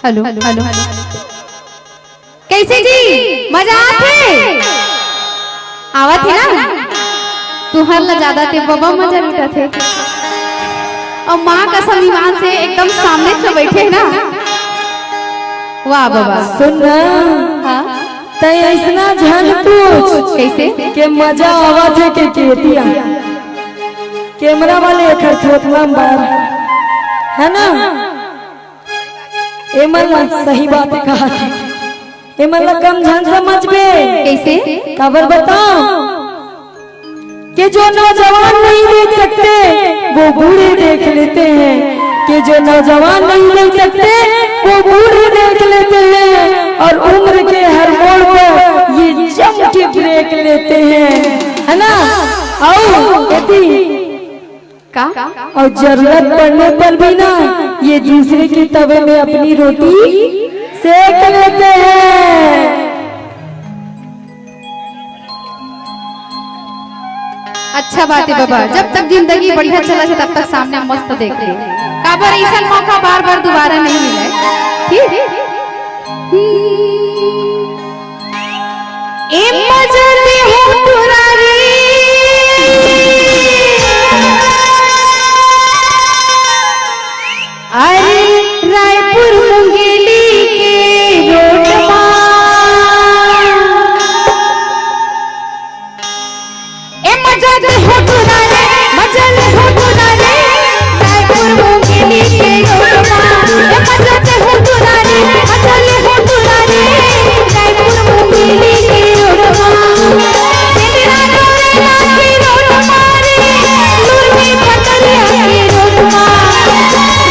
Hello hello कैसे जी मजा आते आवत है ना तुहर ला ज्यादा थे बाबा मजा लूटा थे और माँ का सम्मान से एकदम सामने तो बैठे है ना। वाह बाबा सुन हाँ तय ऐसा झन पूछ कैसे के मजा आवाज है के केतिया कैमरा वाले खरथोतला बार है ना एमला सही बात कहा थी एमला कम झन समझ बे कैसे खबर बताओ कि जो नौजवान नहीं देख सकते वो बूढ़े देख लेते हैं कि जो नौजवान नहीं देख सकते वो बूढ़े देख लेते हैं और उम्र के हर मोड़ पर ये जम के ब्रेक लेते हैं है ना। आओ का और जरूरत पड़ने पर भी ना ये दूसरे के तवे में अपनी रोटी सेक लेते हैं। अच्छा बात है बाबा जब तक जिंदगी बढ़िया चला है तब तक सामने मस्त देख ले काबर ऐसा मौका बार बार दोबारा नहीं मिले ठीक ए मजदी हो पुरारी अरे रायपुर मुंगेली के रोड ए मजद हो पुरारे मजल हो पुरारे रायपुर मुंगेली के रोड ए मजद हो पुरारे मजल हो पुरारे रायपुर मुंगेली के रोड तेरा डोरे के रोड मारे लुरमी पटरिया के रोड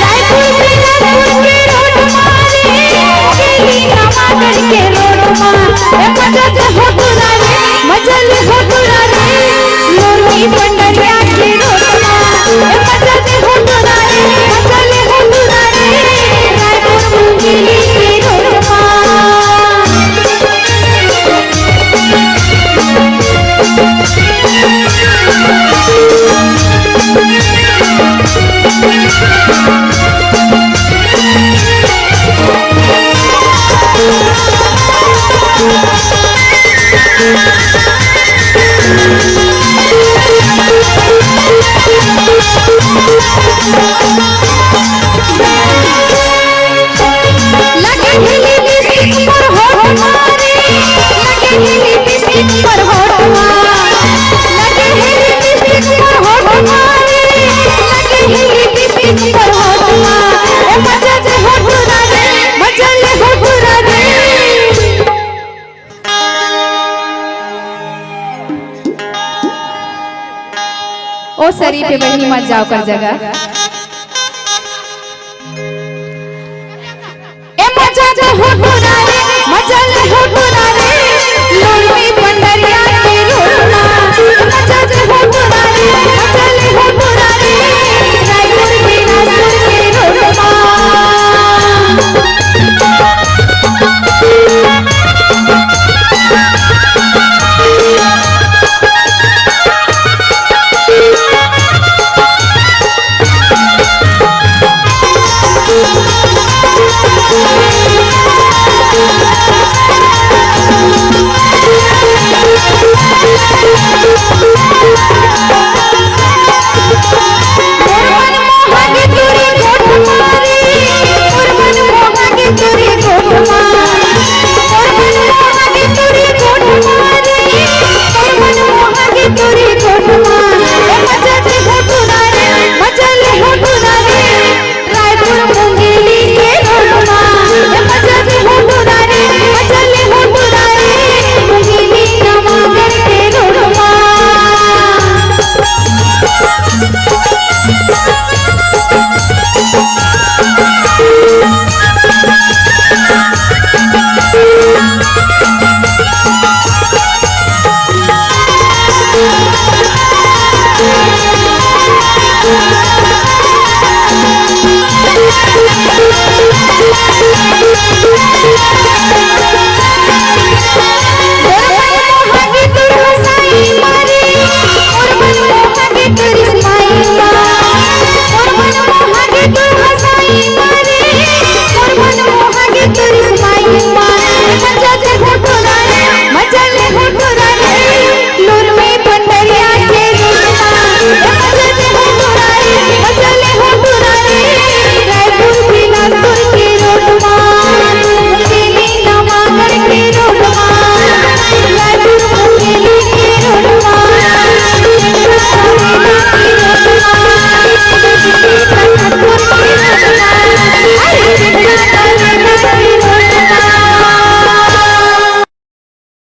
रायपुर के रोड मारे मुंगेली नवागढ़ के रोड ए मजद हो पुरारे मजल हो पुरारे लुरमी पटरिया के रोड ए मजद हो पुरारे मजल हो पुरारे रायपुर मुंगेली के रोड लगे लिपस्टिक पर होठ मारे लगे लिपस्टिक पर होठ मारे लगे लिपस्टिक पर होठ मारे लगे लिपस्टिक पर होठ मारे मजल हो पुरारे मजल हो पुरारे ओ सरी पे बहनी मत जाओ कर जगह